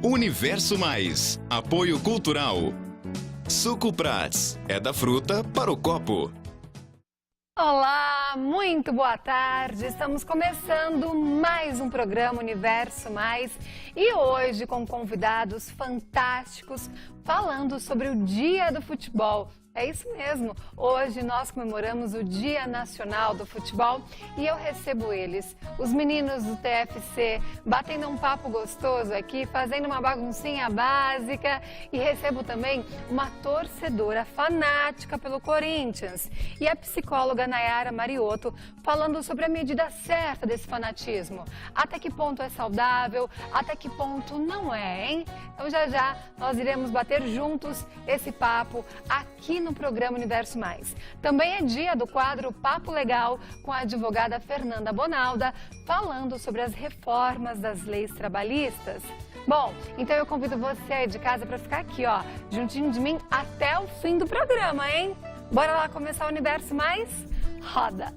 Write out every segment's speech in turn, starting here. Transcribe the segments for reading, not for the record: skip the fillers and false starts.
Universo Mais, apoio cultural. Suco Prats, é da fruta para o copo. Olá, muito boa tarde. Estamos começando mais um programa Universo Mais e hoje com convidados fantásticos falando sobre o Dia do Futebol. É isso mesmo, hoje nós comemoramos o Dia Nacional do Futebol e eu recebo eles, os meninos do TFC, batendo um papo gostoso aqui, fazendo uma baguncinha básica, e recebo também uma torcedora fanática pelo Corinthians e a psicóloga Nayara Mariotto falando sobre a medida certa desse fanatismo, até que ponto é saudável, até que ponto não é, hein? Então já nós iremos bater juntos esse papo aqui no programa Universo Mais. Também é dia do quadro Papo Legal com a advogada Fernanda Bonalda, falando sobre as reformas das leis trabalhistas. Bom, então eu convido você aí de casa para ficar aqui, ó, juntinho de mim até o fim do programa, hein? Bora lá começar o Universo Mais? Roda!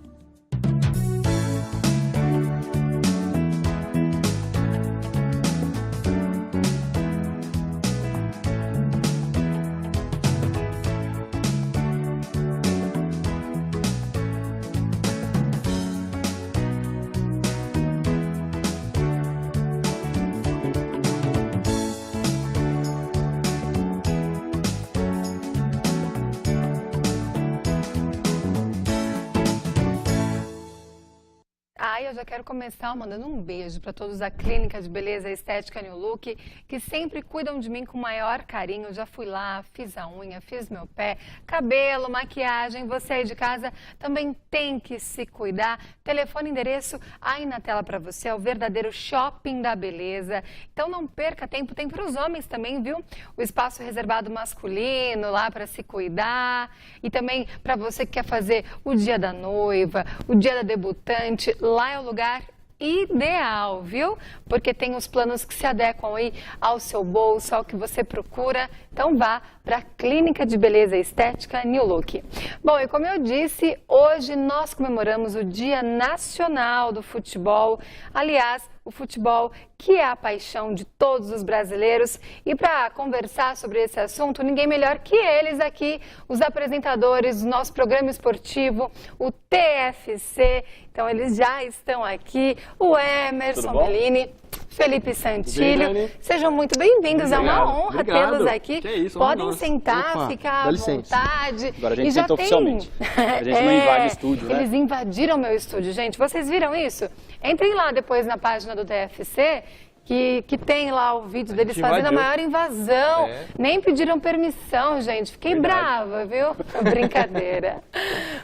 Eu já quero começar mandando um beijo para todos da Clínica de Beleza Estética New Look, que sempre cuidam de mim com o maior carinho. Eu já fui lá, fiz a unha, fiz meu pé, cabelo, maquiagem. Você aí de casa também tem que se cuidar. Telefone e endereço aí na tela para você, é o verdadeiro shopping da beleza. Então não perca tempo, tem para os homens também, viu? O espaço reservado masculino lá para se cuidar. E também para você que quer fazer o dia da noiva, o dia da debutante, lá é o lugar ideal, viu? Porque tem os planos que se adequam aí ao seu bolso, ao que você procura. Então vá para a Clínica de Beleza Estética New Look. Bom, e como eu disse, hoje nós comemoramos o Dia Nacional do Futebol. Aliás, o futebol que é a paixão de todos os brasileiros. E para conversar sobre esse assunto, ninguém melhor que eles aqui, os apresentadores do nosso programa esportivo, o TFC. Então eles já estão aqui, o Emerson Bellini, Felipe Santilho. Sejam muito bem-vindos, é uma honra tê-los aqui. Que isso, podem sentar, ficar à vontade. Agora a gente senta oficialmente. A gente não invade o estúdio, né? Eles invadiram meu estúdio, gente. Vocês viram isso? Entrem lá depois na página do TFC, que tem lá o vídeo deles fazendo a maior invasão. Nem pediram permissão, gente. Fiquei brava, viu? Brincadeira.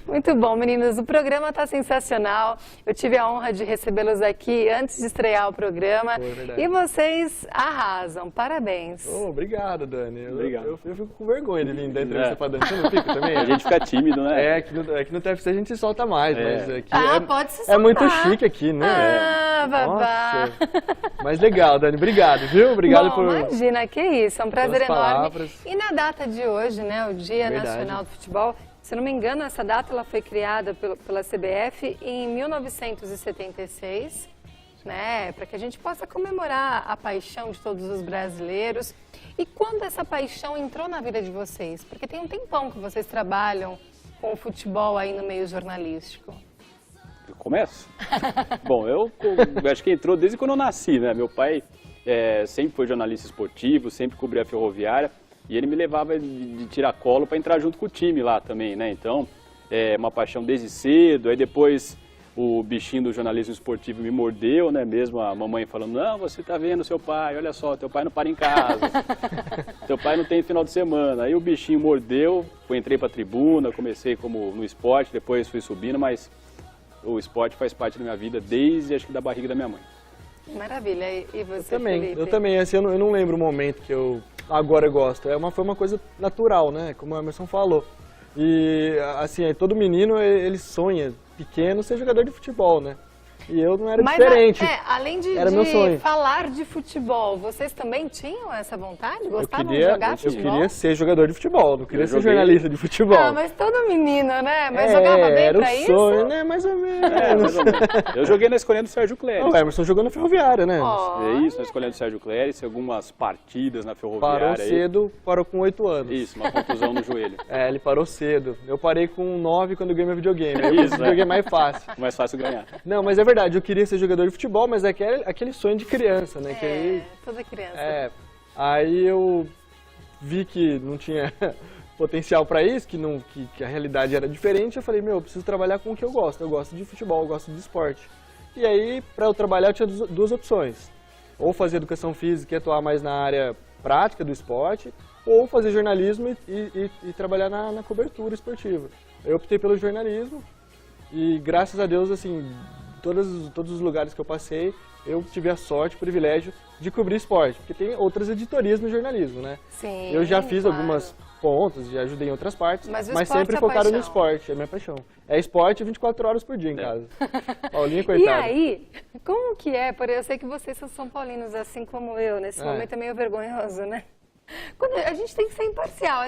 Muito bom, meninos. O programa está sensacional. Eu tive a honra de recebê-los aqui antes de estrear o programa. E vocês arrasam. Parabéns. Obrigado, Dani. Obrigado. Eu fico com vergonha de vir da entrevista pra Dani. Você não fica também? A gente fica tímido, né? É que no TFC a gente se solta mais, mas aqui pode se soltar. É muito chique aqui, né? Babá. Mas legal, Dani. Obrigado, viu? Obrigado por... Imagina, que isso. É um prazer enorme. Palavras. E na data de hoje, né, o Dia Nacional do Futebol, se não me engano, essa data ela foi criada pela CBF em 1976, né, para que a gente possa comemorar a paixão de todos os brasileiros. E quando essa paixão entrou na vida de vocês? Porque tem um tempão que vocês trabalham com o futebol aí no meio jornalístico. Eu começo? Bom, eu acho que entrou desde quando eu nasci, né? Meu pai sempre foi jornalista esportivo, sempre cobria a ferroviária, e ele me levava de tiracolo para entrar junto com o time lá também, né? Então, uma paixão desde cedo. Aí depois o bichinho do jornalismo esportivo me mordeu, né? Mesmo a mamãe falando, não, você tá vendo seu pai, olha só, teu pai não para em casa, teu pai não tem final de semana. Aí o bichinho mordeu, eu entrei para a tribuna, comecei como no esporte, depois fui subindo, mas o esporte faz parte da minha vida desde, acho que, da barriga da minha mãe. Maravilha. E você, Eu também, assim, eu não lembro o momento que eu agora gosto. Foi uma coisa natural, né? Como o Emerson falou. E, assim, todo menino, ele sonha, pequeno, ser jogador de futebol, né? E eu não era diferente. Além Era meu sonho. falar de futebol, vocês também tinham essa vontade? Gostavam de Eu jogar futebol? queria ser jogador de futebol, não queria ser joguei. jornalista de futebol. Ah, mas todo menino, né? Mas jogava bem era pra o isso? sonho, né? Mais ou menos. Mais ou menos. Eu joguei na escolinha do Sérgio Cléris. O Emerson jogou na Ferroviária, né? Ó, É isso, na escolinha do Sérgio Cléris, algumas partidas na Parou Ferroviária. aí. cedo, parou com 8 anos. Isso, uma contusão no joelho. Ele parou cedo. Eu parei com 9 quando eu ganhei meu videogame. Aí Isso, o videogame é mais fácil. Mais fácil ganhar. Não, mas é verdade, eu queria ser jogador de futebol, mas é aquele sonho de criança, né? Que aí, toda criança. aí eu vi que não tinha potencial para isso, que a realidade era diferente, eu falei, eu preciso trabalhar com o que eu gosto de futebol, eu gosto de esporte. E aí, para eu trabalhar, eu tinha duas opções. Ou fazer educação física e atuar mais na área prática do esporte, ou fazer jornalismo e trabalhar na cobertura esportiva. Eu optei pelo jornalismo e, graças a Deus, assim, todos os lugares que eu passei, eu tive a sorte, o privilégio de cobrir esporte, porque tem outras editorias no jornalismo, né? Sim, Eu já fiz claro. algumas pontas, já ajudei em outras partes, Mas o mas esporte sempre é a focado no paixão. esporte, é minha paixão. É esporte 24 horas por dia em casa. Paulinha, E coitada. aí, como que é? Porque eu sei que vocês são São Paulinos, assim como eu. Nesse momento é meio vergonhoso, né? Quando a gente tem que ser imparcial.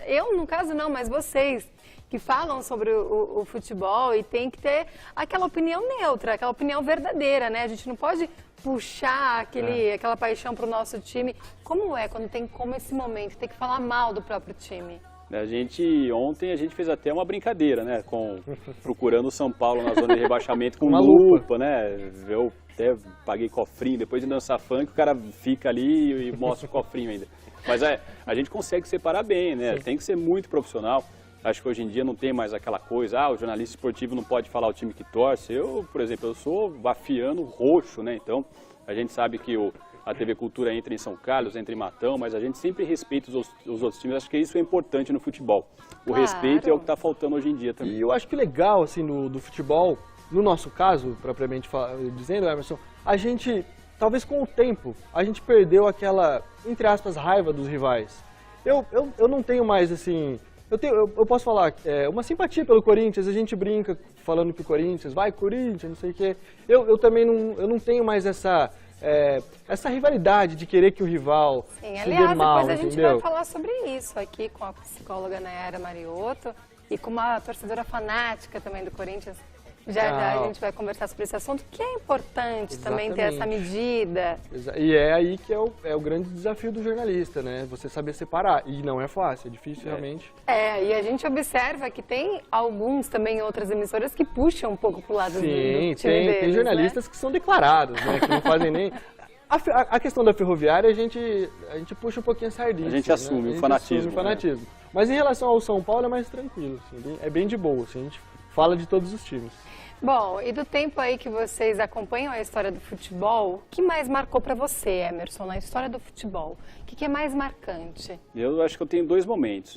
Eu, no caso, não, mas vocês que falam sobre o futebol e tem que ter aquela opinião neutra, aquela opinião verdadeira, né? A gente não pode puxar aquela paixão para o nosso time. Como é quando tem como esse momento, tem que falar mal do próprio time? Ontem a gente fez até uma brincadeira, né, procurando o São Paulo na zona de rebaixamento com Uma lupa, né, eu até paguei cofrinho, depois de dançar funk o cara fica ali e mostra o cofrinho ainda. Mas a gente consegue separar bem, né, tem que ser muito profissional. Acho que hoje em dia não tem mais aquela coisa, o jornalista esportivo não pode falar o time que torce. Eu, por exemplo, eu sou bafiano roxo, né, então a gente sabe que a TV Cultura entra em São Carlos, entra em Matão, mas a gente sempre respeita os outros times. Acho que isso é importante no futebol. O respeito é o que está faltando hoje em dia também. E eu acho que legal, assim, do futebol, no nosso caso, propriamente dizendo, Emerson, a gente, talvez com o tempo, a gente perdeu aquela, entre aspas, raiva dos rivais. Eu não tenho mais, assim, eu posso falar, uma simpatia pelo Corinthians, a gente brinca falando que o Corinthians, vai Corinthians, não sei o quê. Eu também não tenho mais essa rivalidade de querer que o rival se dê mal, depois a gente entendeu? vai falar sobre isso aqui com a psicóloga Nayara Mariotto e com uma torcedora fanática também do Corinthians. Já a gente vai conversar sobre esse assunto, que é importante também ter essa medida. E é aí que é o grande desafio do jornalista, né? Você saber separar. E não é fácil, é difícil realmente. E a gente observa que tem alguns também outras emissoras que puxam um pouco pro lado do time deles, tem jornalistas que são declarados, né? Que não fazem nem... A questão da Ferroviária, a gente puxa um pouquinho a sardinha. A gente assume o fanatismo. Né? Mas em relação ao São Paulo é mais tranquilo, assim, é bem de boa, assim, a gente fala de todos os times. Bom, e do tempo aí que vocês acompanham a história do futebol, o que mais marcou para você, Emerson, na história do futebol? O que é mais marcante? Eu acho que eu tenho dois momentos.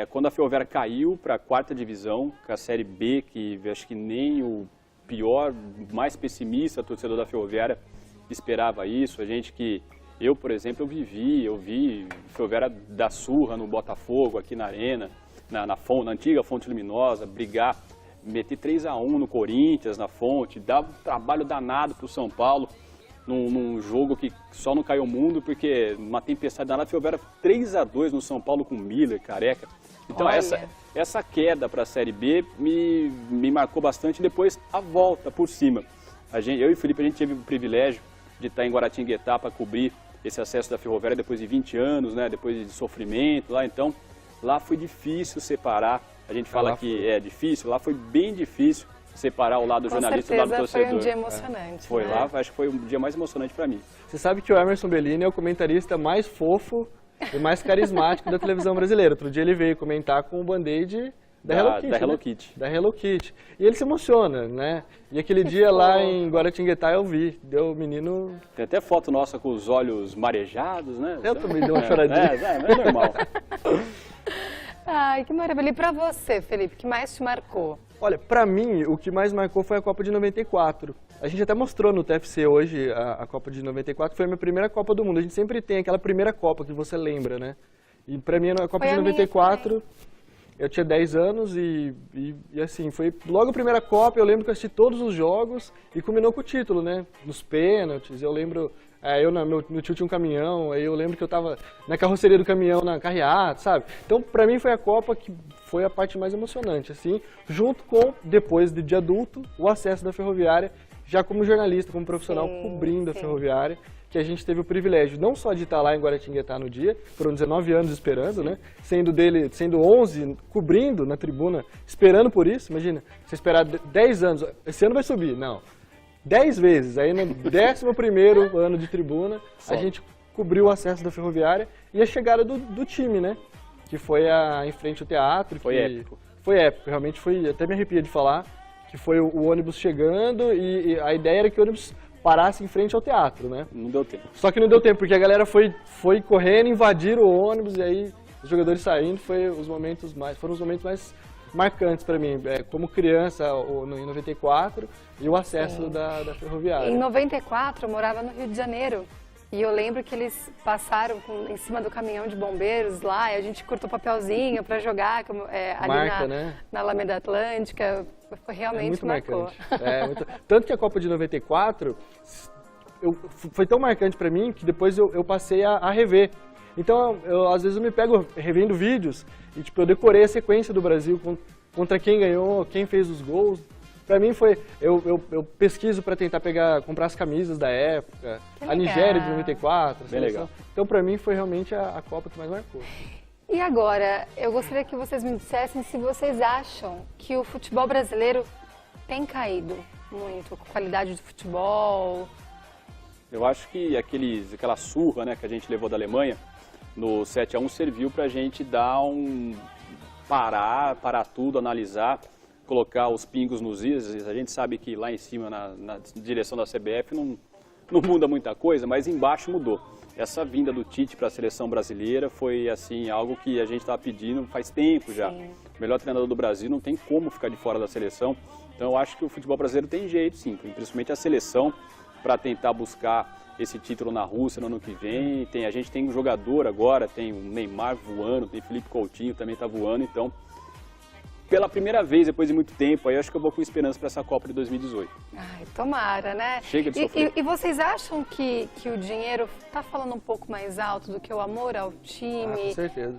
Quando a Ferroviária caiu para a 4ª divisão, com a Série B, que acho que nem o pior, mais pessimista torcedor da Ferroviária esperava isso. Eu, por exemplo, eu vi a Ferroviária dar surra no Botafogo, aqui na Arena, na antiga Fonte Luminosa, brigar, meter 3-1 no Corinthians, na Fonte, dar um trabalho danado para o São Paulo, num jogo que só não caiu o mundo, porque uma tempestade danada, a Ferroviária 3-2 no São Paulo com Miller, Careca. Então essa queda para a Série B me marcou bastante, depois a volta por cima. Eu e o Felipe, a gente teve o privilégio de estar em Guaratinguetá para cobrir esse acesso da Ferroviária depois de 20 anos, né, depois de sofrimento lá, então lá foi difícil separar. A gente fala que é difícil, lá foi bem difícil separar o lado jornalista do lado torcedor. Foi um dia emocionante. Foi lá, acho que foi um dia mais emocionante para mim. Você sabe que o Emerson Bellini é o comentarista mais fofo e mais carismático da televisão brasileira. Outro dia ele veio comentar com o Band-Aid da Hello Kitty. Da Hello Kitty. E ele se emociona, né? E aquele dia lá em Guaratinguetá eu vi, deu o menino... Tem até foto nossa com os olhos marejados, né? Eu também dei uma choradinha. É normal. Ai, que maravilha. E pra você, Felipe, o que mais te marcou? Olha, pra mim, o que mais marcou foi a Copa de 94. A gente até mostrou no TFC hoje a Copa de 94, foi a minha primeira Copa do Mundo. A gente sempre tem aquela primeira Copa que você lembra, né? E pra mim, a Copa de 94 Eu tinha 10 anos e assim, foi logo a primeira Copa, eu lembro que eu assisti todos os jogos e culminou com o título, né? Nos pênaltis, eu lembro, meu tio tinha um caminhão, aí eu lembro que eu tava na carroceria do caminhão, na carreata, sabe? Então, pra mim foi a Copa que foi a parte mais emocionante, assim, junto com, depois de adulto, o acesso da Ferroviária, já como jornalista, como profissional, cobrindo a Ferroviária, que a gente teve o privilégio não só de estar lá em Guaratinguetá no dia, foram 19 anos esperando, né? Sendo 11 cobrindo na tribuna, esperando por isso, imagina, você esperar 10 anos, esse ano vai subir, não, 10 vezes, aí no 11º ano de tribuna, a gente cobriu o acesso da Ferroviária e a chegada do time, né? Que foi em frente ao teatro. Foi épico. Foi épico, realmente foi, até me arrepia de falar, que foi o ônibus chegando e a ideia era que o ônibus parasse em frente ao teatro, né? Não deu tempo. Só que não deu tempo, porque a galera foi correndo, invadiram o ônibus e aí os jogadores saindo, foram os momentos mais marcantes para mim, como criança em 94 e o acesso da Ferroviária. Em 94 eu morava no Rio de Janeiro e eu lembro que eles passaram em cima do caminhão de bombeiros lá e a gente cortou papelzinho para jogar ali na Alameda Atlântica. Foi realmente marcou. Tanto que a Copa de 94 foi tão marcante para mim que depois eu passei a rever. Então, às vezes eu me pego revendo vídeos e eu decorei a sequência do Brasil contra quem ganhou, quem fez os gols. Para mim eu pesquiso para tentar comprar as camisas da época, a Nigéria de 94. Bem legal. Então, para mim foi realmente a Copa que mais marcou. E agora, eu gostaria que vocês me dissessem se vocês acham que o futebol brasileiro tem caído muito, a qualidade do futebol. Eu acho que aquela surra, né, que a gente levou da Alemanha no 7-1 serviu para a gente dar parar tudo, analisar, colocar os pingos nos is. A gente sabe que lá em cima, na direção da CBF, não muda muita coisa, mas embaixo mudou. Essa vinda do Tite para a seleção brasileira foi assim algo que a gente estava pedindo faz tempo já. O melhor treinador do Brasil não tem como ficar de fora da seleção. Então eu acho que o futebol brasileiro tem jeito, sim, principalmente a seleção, para tentar buscar esse título na Rússia no ano que vem. A gente tem um jogador agora, tem o Neymar voando, tem Felipe Coutinho também está voando. Então, pela primeira vez, depois de muito tempo, aí eu acho que eu vou com esperança para essa Copa de 2018. Ai, tomara, né? Chega de sofrer. E vocês acham que o dinheiro está falando um pouco mais alto do que o amor ao time? Com certeza.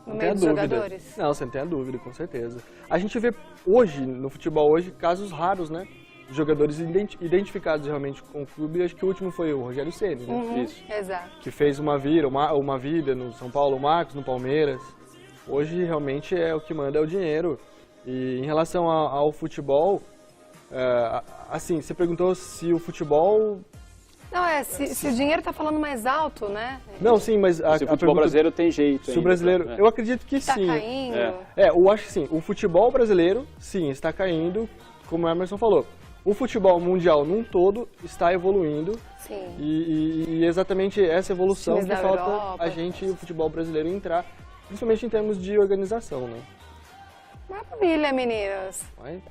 No meio dos jogadores? Não, você não tem a dúvida, com certeza. A gente vê hoje, no futebol hoje, casos raros, né? Jogadores identificados realmente com o clube. Acho que o último foi o Rogério Ceni, né? Isso. Exato. Que fez uma vida no São Paulo, o Marcos no Palmeiras. Hoje realmente o que manda é o dinheiro. E em relação ao futebol, assim, você perguntou se o futebol... Não, se o dinheiro está falando mais alto, né? Não, sim, mas se o futebol brasileiro tem jeito. Se o brasileiro, eu acredito que sim. Está caindo. Eu acho que sim. O futebol brasileiro, sim, está caindo, como o Emerson falou. O futebol mundial num todo está evoluindo. Sim. E exatamente essa evolução que falta Europa, o futebol brasileiro entrar, principalmente em termos de organização, né? Maravilha, meninas. Vai.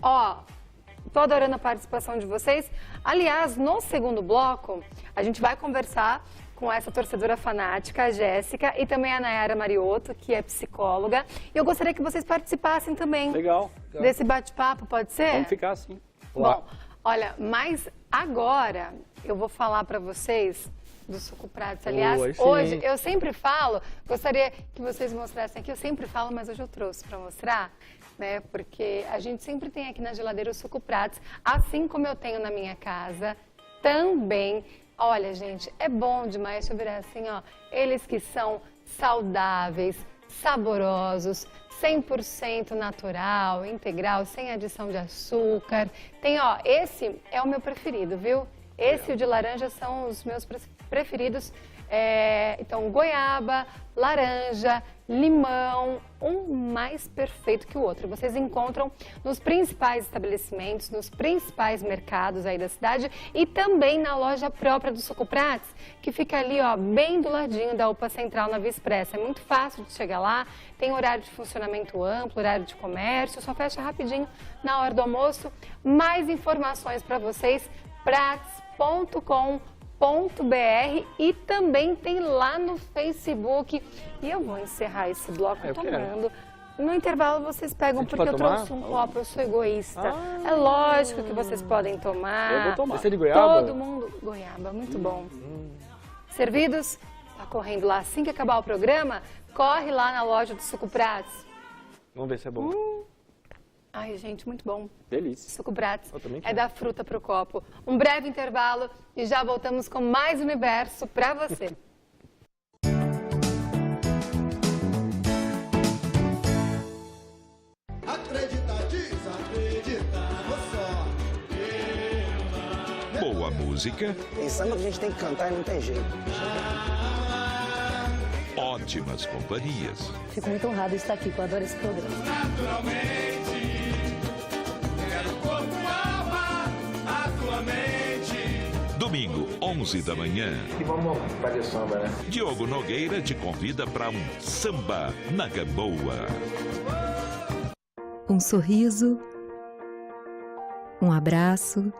Tô adorando a participação de vocês. Aliás, no segundo bloco, a gente vai conversar com essa torcedora fanática, a Jéssica, e também a Nayara Mariotto, que é psicóloga. E eu gostaria que vocês participassem também. Legal. Desse bate-papo, pode ser? Vamos ficar assim. Bom, olha, mas agora eu vou falar para vocês do Suco Prates. Aliás, hoje eu sempre falo, gostaria que vocês mostrassem aqui, eu sempre falo, mas hoje eu trouxe para mostrar, né? Porque a gente sempre tem aqui na geladeira o Suco Prates, assim como eu tenho na minha casa também. Olha, gente, é bom demais, deixa eu virar assim, ó. Eles que são saudáveis, saborosos, 100% natural, integral, sem adição de açúcar. Tem, esse é o meu preferido, viu? Esse e o de laranja são os meus preferidos. Então, goiaba, laranja, limão, um mais perfeito que o outro. Vocês encontram nos principais estabelecimentos, nos principais mercados aí da cidade e também na loja própria do Suco Prates, que fica ali, bem do ladinho da UPA Central na Via Expressa. É muito fácil de chegar lá, tem horário de funcionamento amplo, horário de comércio, só fecha rapidinho na hora do almoço. Mais informações para vocês, prates.com.br, e também tem lá no Facebook. E eu vou encerrar esse bloco tomando No intervalo vocês pegam, Você porque eu pode tomar? trouxe um copo, eu sou egoísta. Ah. É lógico que vocês podem tomar. Eu vou tomar. Esse é de goiaba? Todo mundo. Goiaba, muito bom. Servidos? Tá correndo lá. Assim que acabar o programa, corre lá na loja do Suco Prats. Vamos ver se é bom. Ai, gente, muito bom. Delícia. Suco Prats Eu também é quero. da fruta pro copo. Um breve intervalo e já voltamos com mais universo pra você. Acredita, desacredita, só. Boa música, Tem samba que a gente tem que cantar e não tem jeito. ótimas companhias. Fico muito honrada de estar aqui, eu adoro esse programa. Domingo, 11 da manhã. E vamos fazer samba, né? Diogo Nogueira te convida para um samba na Gamboa. Um sorriso, um abraço,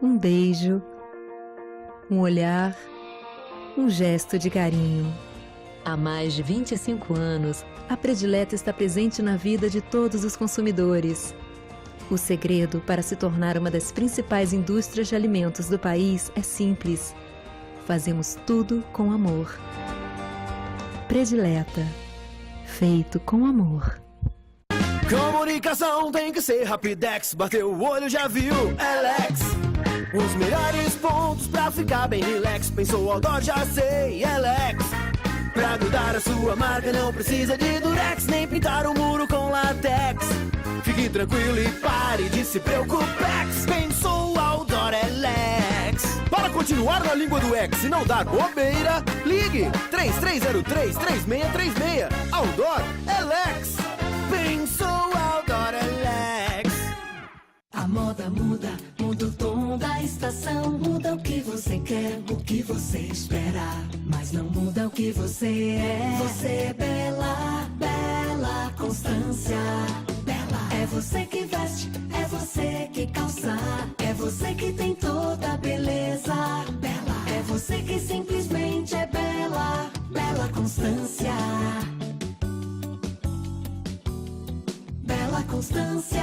um beijo, um olhar, um gesto de carinho. Há mais de 25 anos, a Predileta está presente na vida de todos os consumidores. O segredo para se tornar uma das principais indústrias de alimentos do país é simples. Fazemos tudo com amor. Predileta. Feito com amor. Comunicação tem que ser Rapidex, bateu o olho, já viu, Elex. Os melhores pontos pra ficar bem relax, pensou outdoor, já sei, Elex. Pra grudar a sua marca não precisa de durex, nem pintar o muro com latex. Fique tranquilo e pare de se preocupar, pensou outdoor, Elex. Para continuar na língua do X e não dar bobeira, ligue 3303-3636, outdoor, Elex. Pensou outdoor, Elex. A moda muda, muda o tom da estação. Muda o que você quer, o que você espera. Mas não muda o que você é. Você é bela, bela Constância. Bela. É você que veste, é você que calça. É você que tem toda a beleza. Bela. É você que simplesmente é bela, bela Constância. Bela Constância.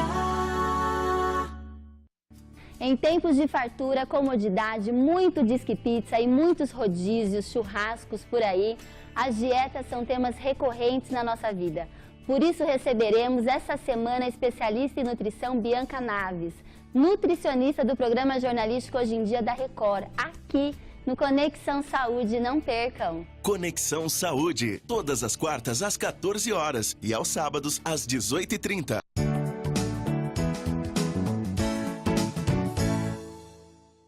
Em tempos de fartura, comodidade, muito disque pizza e muitos rodízios, churrascos por aí, as dietas são temas recorrentes na nossa vida. Por isso receberemos essa semana a especialista em nutrição Bianca Naves, nutricionista do programa jornalístico Hoje em Dia da Record, aqui no Conexão Saúde. Não percam! Conexão Saúde, todas as quartas às 14 horas e aos sábados às 18h30.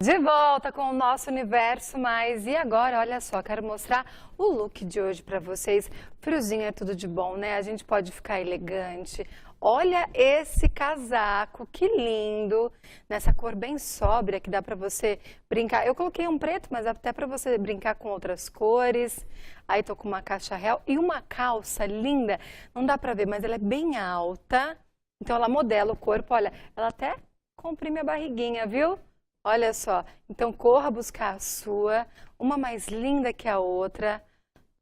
De volta com o nosso Universo Mais. E agora, olha só, quero mostrar o look de hoje para vocês. Friozinho é tudo de bom, né? A gente pode ficar elegante. Olha esse casaco, que lindo! Nessa cor bem sóbria que dá para você brincar. Eu coloquei um preto, mas até para você brincar com outras cores. Aí tô com uma caixa real e uma calça linda. Não dá para ver, mas ela é bem alta. Então ela modela o corpo, olha, ela até comprime a barriguinha, viu? Olha só, então corra buscar a sua, uma mais linda que a outra,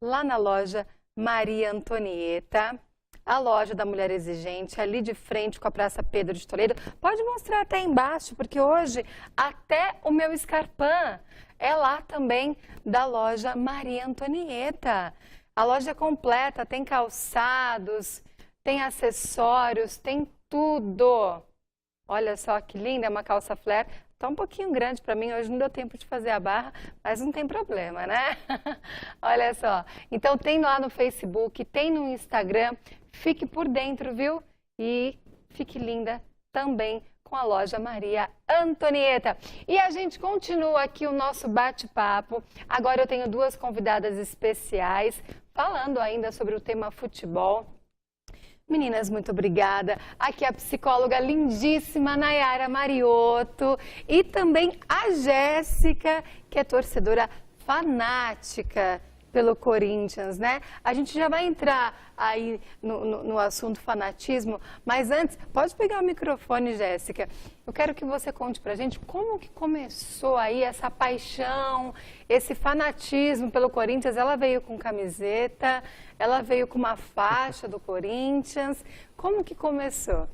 lá na loja Maria Antonieta, a loja da Mulher Exigente, ali de frente com a Praça Pedro de Toledo. Pode mostrar até embaixo, porque hoje até o meu escarpão é lá também da loja Maria Antonieta. A loja é completa, tem calçados, tem acessórios, tem tudo. Olha só que linda, é uma calça flare. Tá um pouquinho grande para mim, hoje não deu tempo de fazer a barra, mas não tem problema, né? Olha só, então tem lá no Facebook, tem no Instagram, fique por dentro, viu? E fique linda também com a loja Maria Antonieta. E a gente continua aqui o nosso bate-papo. Agora eu tenho duas convidadas especiais, falando ainda sobre o tema futebol. Meninas, muito obrigada. Aqui a psicóloga lindíssima Nayara Mariotto e também a Jéssica, que é torcedora fanática pelo Corinthians, né? A gente já vai entrar aí no assunto fanatismo, mas antes, pode pegar o microfone, Jéssica. Eu quero que você conte pra gente como que começou aí essa paixão, esse fanatismo pelo Corinthians. Ela veio com camiseta, ela veio com uma faixa do Corinthians. Como que começou?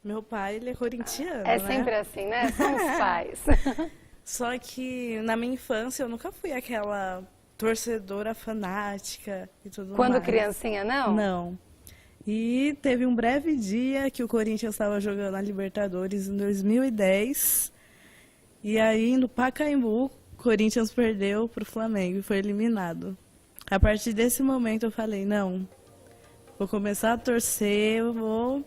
Meu pai, ele é corintiano, É sempre assim, né? São os pais. Só que na minha infância eu nunca fui aquela torcedora fanática e tudo mais. Quando criancinha, não? Não. E teve um breve dia que o Corinthians estava jogando a Libertadores em 2010. E aí, no Pacaembu, o Corinthians perdeu para o Flamengo e foi eliminado. A partir desse momento eu falei, não, vou começar a torcer, eu vou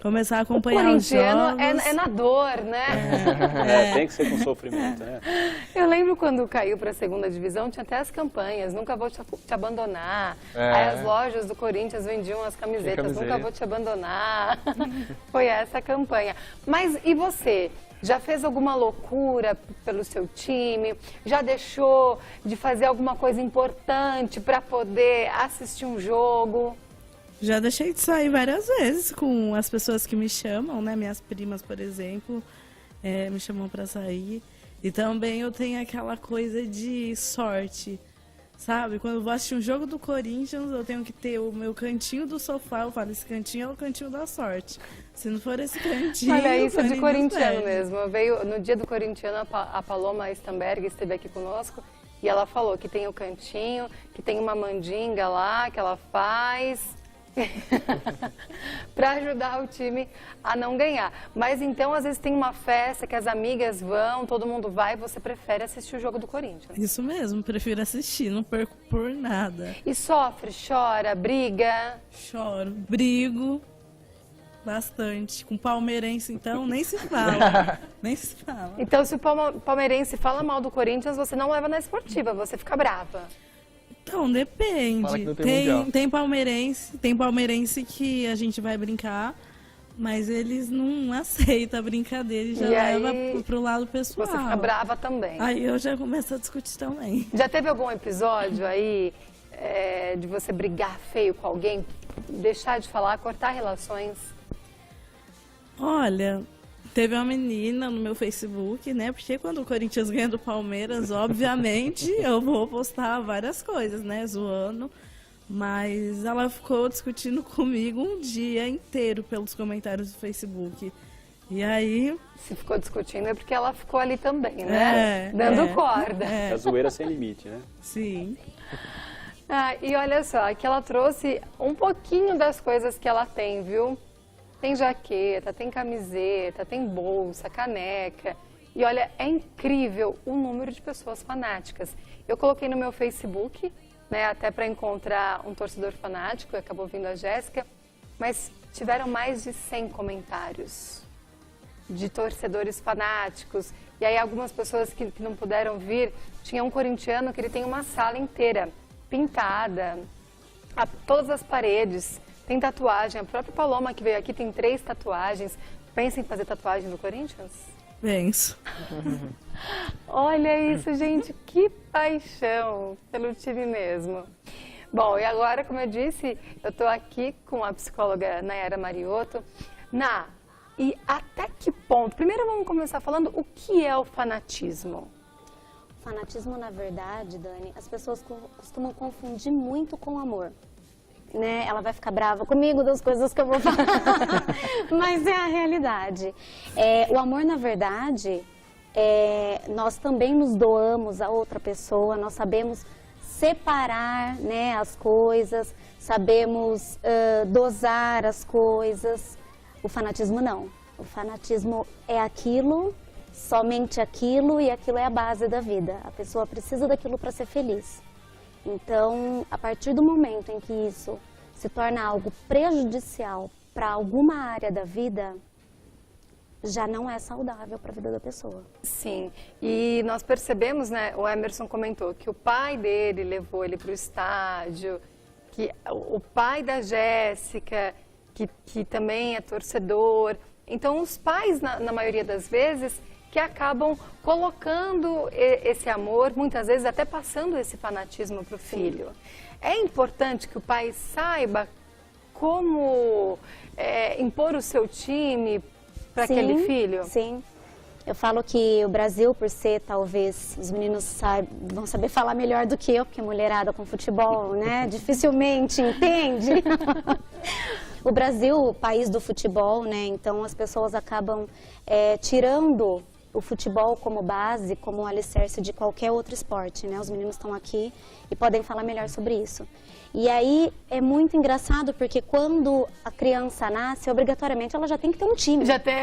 começar a acompanhar os jogos. É na dor, né? Tem que ser com sofrimento, né? Eu lembro quando caiu para a segunda divisão, tinha até as campanhas, nunca vou te abandonar. Aí as lojas do Corinthians vendiam as camisetas, nunca vou te abandonar. Foi essa a campanha. Mas e você? Já fez alguma loucura pelo seu time? Já deixou de fazer alguma coisa importante para poder assistir um jogo? Já deixei de sair várias vezes com as pessoas que me chamam, né? Minhas primas, por exemplo, me chamam para sair. E também eu tenho aquela coisa de sorte, sabe? Quando eu vou assistir um jogo do Corinthians, eu tenho que ter o meu cantinho do sofá. Eu falo, esse cantinho é o cantinho da sorte. Se não for esse cantinho... Olha, isso é de corintiano mesmo. No dia do corintiano, a Paloma Stamberg esteve aqui conosco e ela falou que tem o cantinho, que tem uma mandinga lá que ela faz... para ajudar o time a não ganhar. Mas então, às vezes tem uma festa que as amigas vão, todo mundo vai, você prefere assistir o jogo do Corinthians. Isso mesmo, prefiro assistir, não perco por nada. E sofre, chora, briga? Choro, brigo bastante. Com palmeirense, então, nem se fala. Nem se fala. Então, se o palmeirense fala mal do Corinthians, você não leva na esportiva, você fica brava. Então, depende. Tem palmeirense que a gente vai brincar, mas eles não aceitam a brincadeira e já leva pro lado pessoal. Você fica brava também. Aí eu já começo a discutir também. Já teve algum episódio aí de você brigar feio com alguém, deixar de falar, cortar relações? Olha... Teve uma menina no meu Facebook, né? Porque quando o Corinthians ganha do Palmeiras, obviamente, eu vou postar várias coisas, né? Zoando. Mas ela ficou discutindo comigo um dia inteiro pelos comentários do Facebook. E aí... Se ficou discutindo é porque ela ficou ali também, né? Dando corda. A zoeira sem limite, né? Sim. E olha só, que ela trouxe um pouquinho das coisas que ela tem, viu? Tem jaqueta, tem camiseta, tem bolsa, caneca. E olha, é incrível o número de pessoas fanáticas. Eu coloquei no meu Facebook, né, até para encontrar um torcedor fanático, acabou vindo a Jéssica, mas tiveram mais de 100 comentários de torcedores fanáticos. E aí algumas pessoas que não puderam vir, tinha um corintiano que ele tem uma sala inteira pintada, todas as paredes. Tem tatuagem, a própria Paloma que veio aqui tem 3 tatuagens. Pensa em fazer tatuagem do Corinthians? Penso. Olha isso, gente, que paixão pelo time mesmo. Bom, e agora, como eu disse, eu estou aqui com a psicóloga Nayara Mariotto. E até que ponto? Primeiro vamos começar falando o que é o fanatismo. O fanatismo, na verdade, Dani, as pessoas costumam confundir muito com amor. Né? Ela vai ficar brava comigo das coisas que eu vou falar, mas é a realidade. O amor, na verdade, nós também nos doamos a outra pessoa, nós sabemos separar, né, as coisas, sabemos dosar as coisas. O fanatismo não. O fanatismo é aquilo, somente aquilo, e aquilo é a base da vida. A pessoa precisa daquilo para ser feliz. Então, a partir do momento em que isso se torna algo prejudicial para alguma área da vida, já não é saudável para a vida da pessoa. Sim, e nós percebemos, né, o Emerson comentou que o pai dele levou ele para o estádio, que o pai da Jéssica, que também é torcedor. Então, os pais, na maioria das vezes, que acabam colocando esse amor, muitas vezes até passando esse fanatismo para o filho. É importante que o pai saiba como impor o seu time para aquele filho? Sim. Eu falo que o Brasil, por ser, talvez, os meninos vão saber falar melhor do que eu, porque mulherada com futebol, né, dificilmente entende. O Brasil, o país do futebol, né, então as pessoas acabam tirando o futebol como base, como alicerce de qualquer outro esporte, né, os meninos estão aqui e podem falar melhor sobre isso. E aí é muito engraçado porque quando a criança nasce, obrigatoriamente ela já tem que ter um time. Já tem,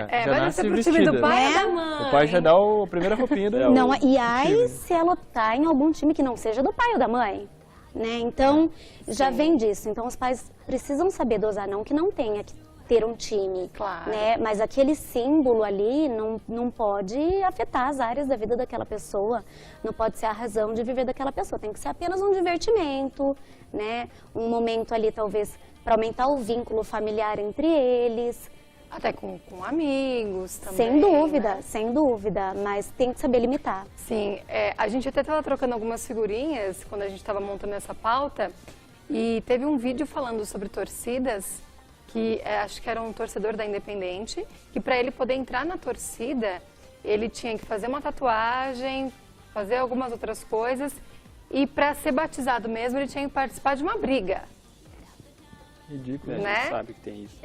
vai nascer pro time do pai ou da mãe. O pai já dá a primeira roupinha do Não, e aí se ela tá em algum time que não seja do pai ou da mãe, né? Então já vem disso. Então os pais precisam saber dosar, não que não tenha que ter um time, claro, né? Mas aquele símbolo ali não pode afetar as áreas da vida daquela pessoa, não pode ser a razão de viver daquela pessoa, tem que ser apenas um divertimento, né? Um momento ali talvez para aumentar o vínculo familiar entre eles. Até com amigos também. Sem dúvida, né? Sem dúvida, mas tem que saber limitar. Sim, a gente até estava trocando algumas figurinhas quando a gente estava montando essa pauta e teve um vídeo falando sobre torcidas que acho que era um torcedor da Independente, que para ele poder entrar na torcida, ele tinha que fazer uma tatuagem, fazer algumas outras coisas, e para ser batizado mesmo, ele tinha que participar de uma briga. Ridículo, né? A gente sabe que tem isso.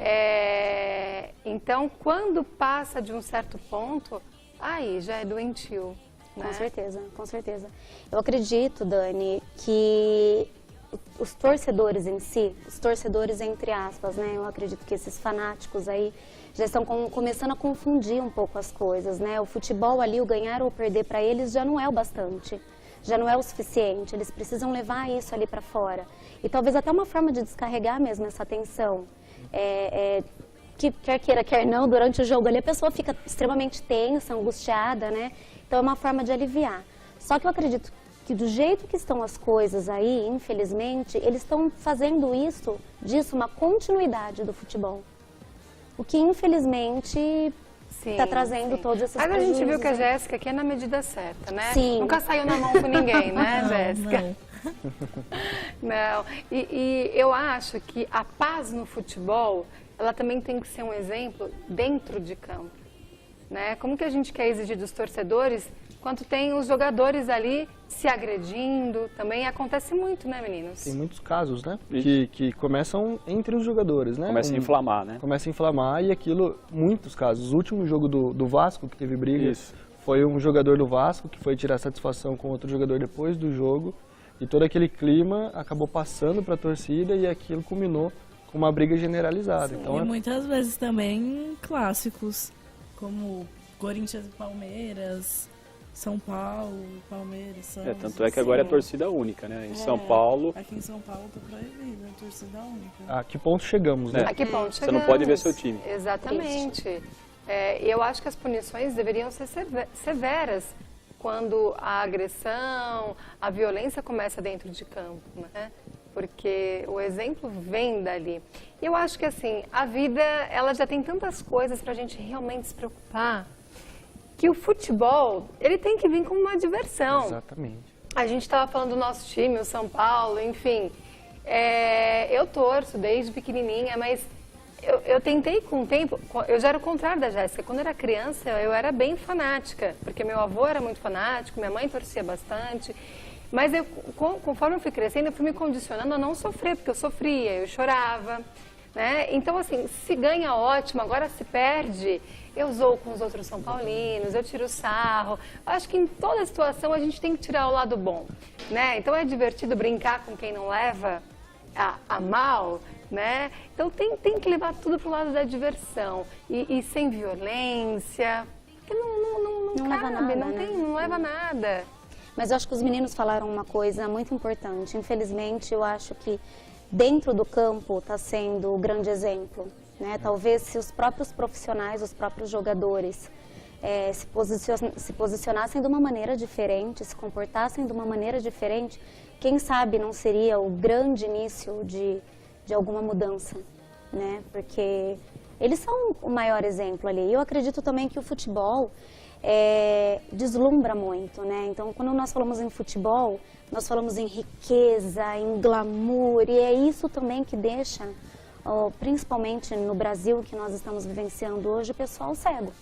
Então, quando passa de um certo ponto, aí já é doentio. Né? Com certeza, com certeza. Eu acredito, Dani, que os torcedores em si, os torcedores entre aspas, né? Eu acredito que esses fanáticos aí já estão começando a confundir um pouco as coisas, né? O futebol ali, o ganhar ou perder para eles já não é o bastante, já não é o suficiente. Eles precisam levar isso ali para fora. E talvez até uma forma de descarregar mesmo essa tensão. Que quer queira, quer não, durante o jogo ali a pessoa fica extremamente tensa, angustiada, né? Então é uma forma de aliviar. Só que eu acredito que do jeito que estão as coisas aí, infelizmente, eles estão fazendo disso uma continuidade do futebol. O que, infelizmente, está trazendo todos esses prejuízos. Mas a gente viu que a Jéssica aqui é na medida certa, né? Sim. Nunca saiu na mão com ninguém, né, Jéssica? Não. E eu acho que a paz no futebol, ela também tem que ser um exemplo dentro de campo, né? Como que a gente quer exigir dos torcedores quando tem os jogadores ali se agredindo? Também acontece muito, né, meninos? Tem muitos casos, né? Que começam entre os jogadores, né? Começa a inflamar, né? Começa a inflamar e aquilo, muitos casos. O último jogo do Vasco, que teve briga, foi um jogador do Vasco que foi tirar satisfação com outro jogador depois do jogo. E todo aquele clima acabou passando para a torcida e aquilo culminou com uma briga generalizada. Sim, então, e muitas vezes também clássicos, como Corinthians e Palmeiras, São Paulo, Palmeiras, Santos. Tanto é que agora é torcida única, né? Em São Paulo... Aqui em São Paulo está proibido, é torcida única. A que ponto chegamos, né? A que ponto chegamos? Você não pode ver seu time. Exatamente. Eu acho que as punições deveriam ser severas quando a agressão, a violência começa dentro de campo, né? Porque o exemplo vem dali. E eu acho que, assim, a vida, ela já tem tantas coisas para a gente realmente se preocupar, que o futebol, ele tem que vir como uma diversão. Exatamente. A gente estava falando do nosso time, o São Paulo, enfim. Eu torço desde pequenininha, mas eu tentei com o tempo, eu já era o contrário da Jéssica. Quando eu era criança, eu era bem fanática, porque meu avô era muito fanático, minha mãe torcia bastante. Mas conforme eu fui crescendo, eu fui me condicionando a não sofrer, porque eu sofria, eu chorava, né? Então, assim, se ganha, ótimo, agora se perde, eu zoo com os outros São Paulinos, eu tiro sarro. Acho que em toda situação a gente tem que tirar o lado bom, né? Então é divertido brincar com quem não leva a mal, né? Então tem que levar tudo pro lado da diversão e sem violência, porque não cabe, leva nada, não leva nada. Mas eu acho que os meninos falaram uma coisa muito importante. Infelizmente, eu acho que dentro do campo está sendo o grande exemplo, né? Talvez se os próprios profissionais, os próprios jogadores se posicionassem de uma maneira diferente, se comportassem de uma maneira diferente, quem sabe não seria o grande início de alguma mudança, né? Porque eles são o maior exemplo ali. Eu acredito também que o futebol deslumbra muito, né? Então, quando nós falamos em futebol, nós falamos em riqueza, em glamour, e é isso também que deixa, principalmente no Brasil, que nós estamos vivenciando hoje, o pessoal cego,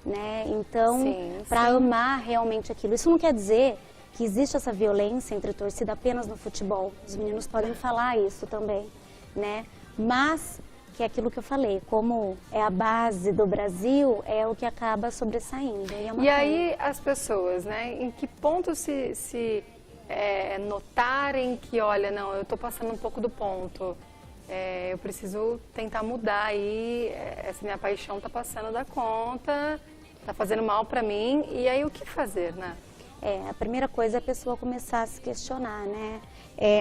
né? Então, para amar realmente aquilo, isso não quer dizer que existe essa violência entre torcida apenas no futebol. Os meninos podem falar isso também, né? Mas que é aquilo que eu falei, como é a base do Brasil, é o que acaba sobressaindo. E aí as pessoas, né, em que ponto se notarem que, olha, não, eu estou passando um pouco do ponto, eu preciso tentar mudar aí, essa minha paixão está passando da conta, está fazendo mal para mim, e aí o que fazer, né? A primeira coisa é a pessoa começar a se questionar, né?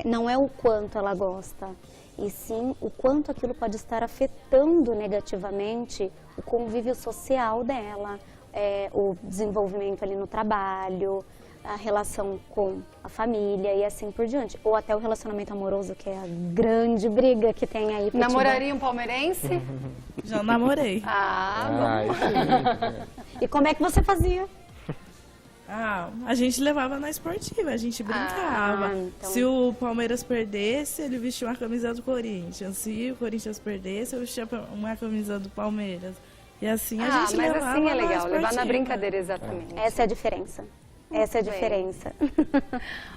Não é o quanto ela gosta, e sim o quanto aquilo pode estar afetando negativamente o convívio social dela, o desenvolvimento ali no trabalho, a relação com a família e assim por diante. Ou até o relacionamento amoroso, que é a grande briga que tem aí. Namoraria um palmeirense? Já namorei. E como é que você fazia? A gente levava na esportiva, a gente brincava. Então... Se o Palmeiras perdesse, ele vestia uma camisa do Corinthians. Se o Corinthians perdesse, eu vestia uma camisa do Palmeiras. E assim a gente levava. Mas assim é legal, levar na brincadeira, exatamente. Essa é a diferença. Essa é a diferença.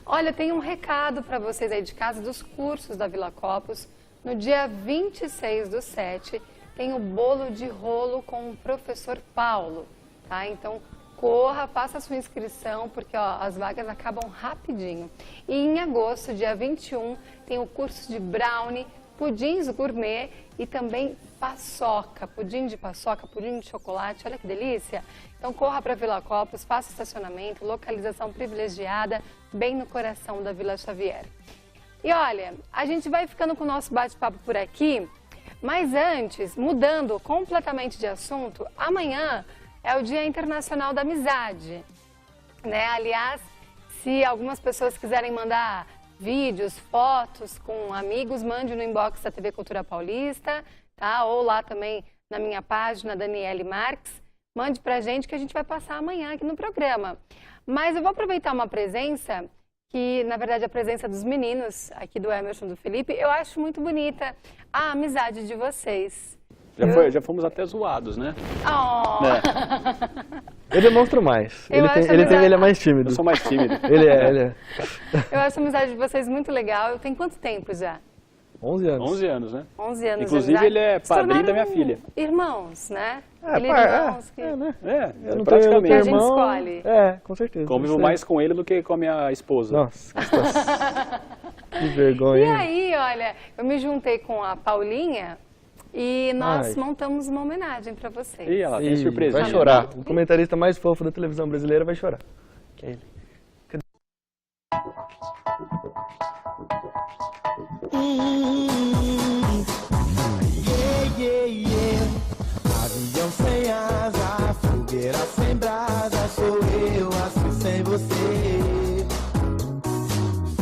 Olha, tem um recado para vocês aí de casa dos cursos da Vila Copos. No dia 26/7 tem o bolo de rolo com o professor Paulo, tá? Então, corra, faça a sua inscrição, porque as vagas acabam rapidinho. E em agosto, dia 21, tem o curso de brownie, pudins gourmet e também paçoca, pudim de paçoca, pudim de chocolate, olha que delícia. Então corra para Vila Copos, faça estacionamento, localização privilegiada, bem no coração da Vila Xavier. E olha, a gente vai ficando com o nosso bate-papo por aqui, mas antes, mudando completamente de assunto, amanhã é o Dia Internacional da Amizade, né? Aliás, se algumas pessoas quiserem mandar vídeos, fotos com amigos, mande no inbox da TV Cultura Paulista, tá? Ou lá também na minha página, Daniele Marques. Mande pra gente que a gente vai passar amanhã aqui no programa. Mas eu vou aproveitar uma presença, que na verdade é a presença dos meninos aqui do Emerson e do Felipe, eu acho muito bonita a amizade de vocês. Já fomos até zoados, né? Eu demonstro mais. Ele é mais tímido. Eu sou mais tímido. Ele é. Eu acho a amizade de vocês muito legal. Tem quanto tempo já? 11 anos. 11 anos, né? 11 anos. Inclusive, ele é padrinho da minha filha. Irmãos, né? Praticamente. Que a gente escolhe. Com certeza. Convivo mais com ele do que com a minha esposa. Nossa, que vergonha. E aí, olha, eu me juntei com a Paulinha e nós montamos uma homenagem para vocês. E ela tem surpresa. Vai chorar. O comentarista mais fofo da televisão brasileira vai chorar. Que é ele. Avião sem asa, fogueira sem brasa, sou eu assim sem você.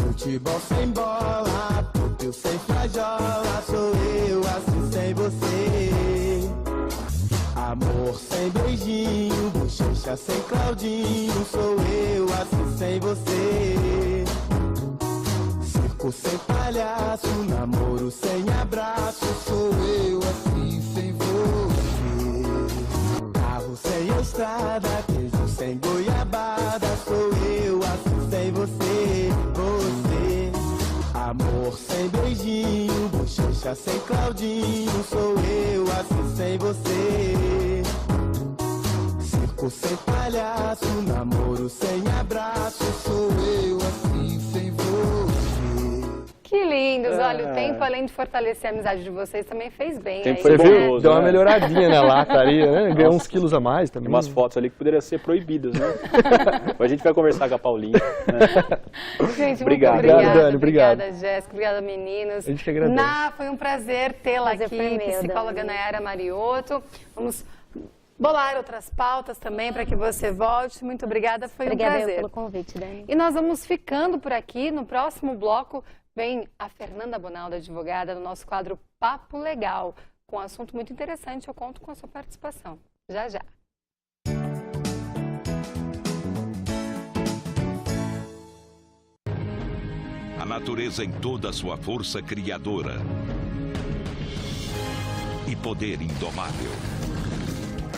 Futebol sem bola, pupil sem frajola, sou eu assim sem você. Amor sem beijinho, bochecha sem Claudinho, sou eu assim sem você. Circo sem palhaço, namoro sem abraço, sou eu assim sem você. Carro sem estrada, queijo sem goiabada, sou eu assim sem você. Você, amor sem beijinho, bochecha sem Claudinho, sou eu assim sem você. Circo sem palhaço, namoro sem abraço, sou eu assim sem você. Que lindos! Olha, o tempo, além de fortalecer a amizade de vocês, também fez bem. Tempo aí, foi Você né? viu? Deu uma melhoradinha na lataria, né? Ganhou uns quilos a mais também. Tem umas fotos ali que poderiam ser proibidas, né? A gente vai conversar com a Paulinha. Né? Gente, obrigado. muito obrigada. Dani, obrigada, Jéssica. Obrigada, meninos. A gente que agradece. Foi um prazer tê-la aqui, psicóloga Nayara Mariotto. Vamos bolar outras pautas também para que você volte. Muito obrigada, foi um prazer. Obrigada pelo convite, Dani. E nós vamos ficando por aqui. No próximo bloco vem a Fernanda Bonaldo, advogada, no nosso quadro Papo Legal, com um assunto muito interessante. Eu conto com a sua participação. Já, já. A natureza em toda a sua força criadora e poder indomável.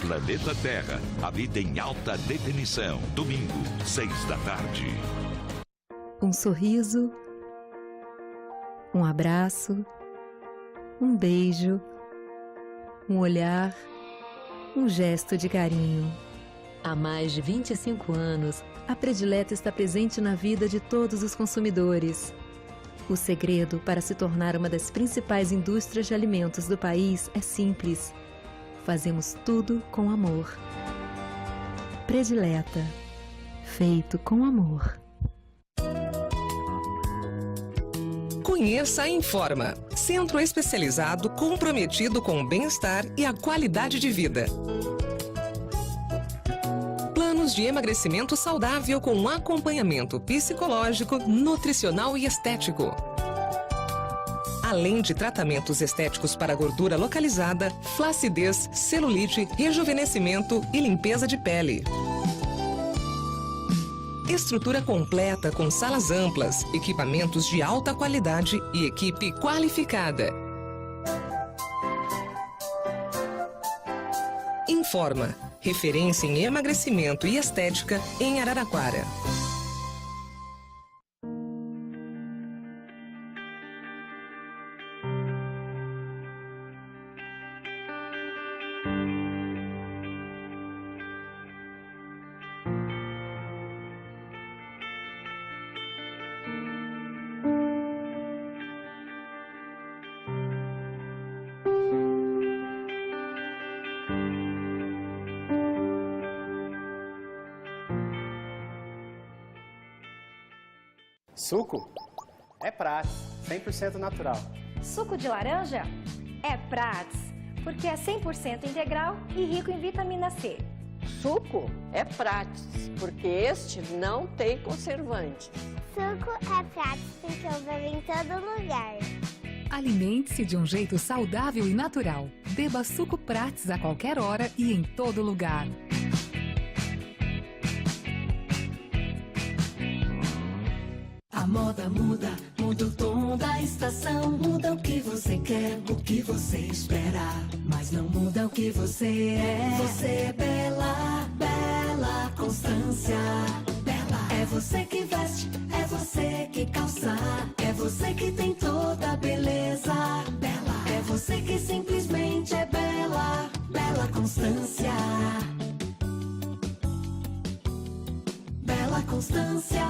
Planeta Terra, a vida em alta definição. Domingo, 6 da tarde. Um sorriso, um abraço, um beijo, um olhar, um gesto de carinho. Há mais de 25 anos, a Predileta está presente na vida de todos os consumidores. O segredo para se tornar uma das principais indústrias de alimentos do país é simples. Fazemos tudo com amor. Predileta, feito com amor. Conheça a Informa, centro especializado comprometido com o bem-estar e a qualidade de vida. Planos de emagrecimento saudável com acompanhamento psicológico, nutricional e estético. Além de tratamentos estéticos para gordura localizada, flacidez, celulite, rejuvenescimento e limpeza de pele. Estrutura completa com salas amplas, equipamentos de alta qualidade e equipe qualificada. Informa, referência em emagrecimento e estética em Araraquara. Suco é Prats, 100% natural. Suco de laranja é Prats, porque é 100% integral e rico em vitamina C. Suco é Prats, porque este não tem conservantes. Suco é Prats, porque eu bebo em todo lugar. Alimente-se de um jeito saudável e natural. Beba Suco Prats a qualquer hora e em todo lugar. A moda muda, muda o tom da estação. Muda o que você quer, o que você espera. Mas não muda o que você é. Você é bela, bela Constância. Bela. É você que veste, é você que calça. É você que tem toda a beleza. Bela. É você que simplesmente é bela, bela Constância. Bela Constância.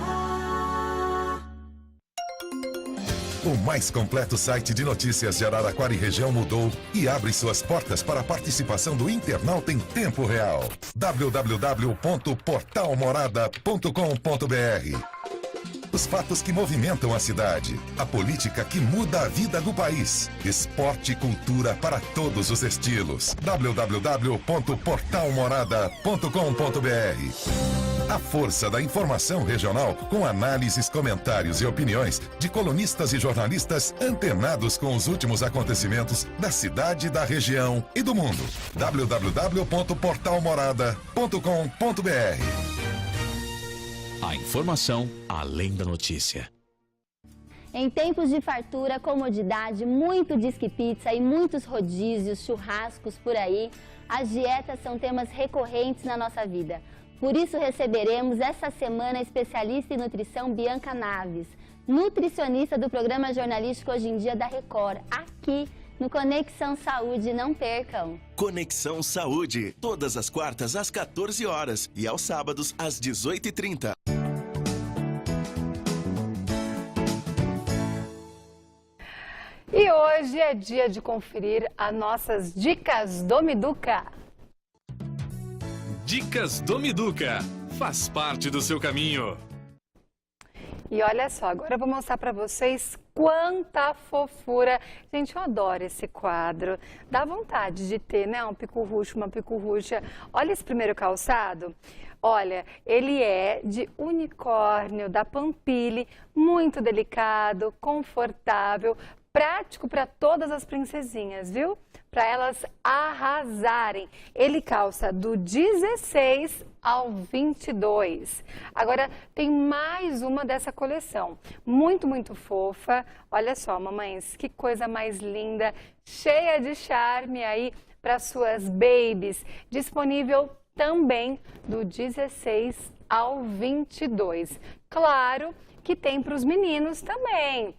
O mais completo site de notícias de Araraquara e região mudou e abre suas portas para a participação do internauta em tempo real. www.portalmorada.com.br. Os fatos que movimentam a cidade, a política que muda a vida do país, esporte e cultura para todos os estilos. www.portalmorada.com.br. A força da informação regional com análises, comentários e opiniões de colunistas e jornalistas antenados com os últimos acontecimentos da cidade, da região e do mundo. www.portalmorada.com.br. A informação além da notícia. Em tempos de fartura, comodidade, muito disque pizza e muitos rodízios, churrascos por aí, as dietas são temas recorrentes na nossa vida. Por isso receberemos essa semana a especialista em nutrição Bianca Naves, nutricionista do programa jornalístico Hoje em Dia da Record, aqui no Conexão Saúde. Não percam! Conexão Saúde, todas as quartas às 14 horas e aos sábados às 18h30. E hoje é dia de conferir as nossas dicas do Miduca. Dicas do Miduca. Faz parte do seu caminho. E olha só, agora eu vou mostrar para vocês quanta fofura. Gente, eu adoro esse quadro. Dá vontade de ter, né? Um pico-ruxo, uma pico-ruxa. Olha esse primeiro calçado. Olha, ele é de unicórnio da Pampili, muito delicado, confortável, prático para todas as princesinhas, viu? para elas arrasarem. Ele calça do 16 ao 22. Agora, tem mais uma dessa coleção. Muito, muito fofa. Olha só, mamães, que coisa mais linda, cheia de charme aí para suas babies. Disponível também do 16 ao 22. Claro que tem para os meninos também.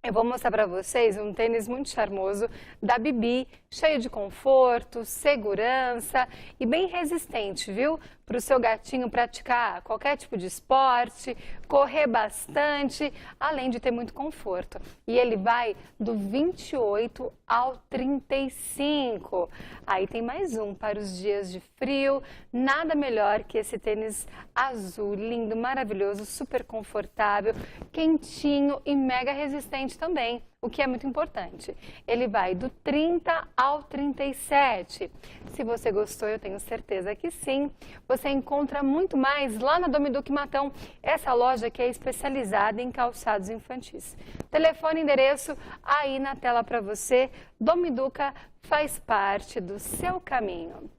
Eu vou mostrar para vocês um tênis muito charmoso da Bibi, cheio de conforto, segurança e bem resistente, viu? Para o seu gatinho praticar qualquer tipo de esporte, correr bastante, além de ter muito conforto. E ele vai do 28 ao 35. Aí tem mais um para os dias de frio. Nada melhor que esse tênis azul, lindo, maravilhoso, super confortável, quentinho e mega resistente também, o que é muito importante. Ele vai do 30 ao 37. Se você gostou, eu tenho certeza que sim. Você encontra muito mais lá na Domiduc Matão, essa loja que é especializada em calçados infantis. Telefone e endereço aí na tela para você. Domiduca faz parte do seu caminho.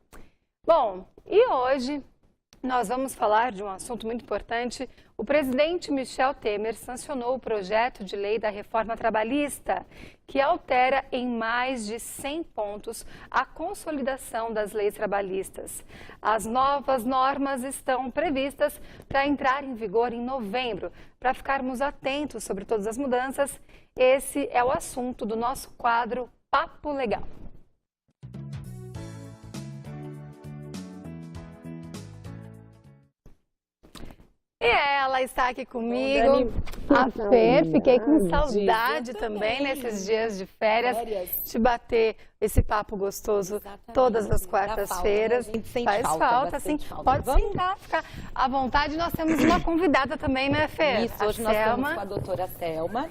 Bom, e hoje nós vamos falar de um assunto muito importante. O presidente Michel Temer sancionou o projeto de lei da reforma trabalhista, que altera em mais de 100 pontos a consolidação das leis trabalhistas. As novas normas estão previstas para entrar em vigor em novembro. Para ficarmos atentos sobre todas as mudanças, esse é o assunto do nosso quadro Papo Legal. E ela está aqui comigo, a Fer. Fiquei com saudade também nesses dias de férias, de bater esse papo gostoso todas as quartas-feiras. Faz falta, sim. Pode sentar, ficar à vontade. Nós temos uma convidada também, né, Fer? Isso, hoje nós estamos com a doutora Selma,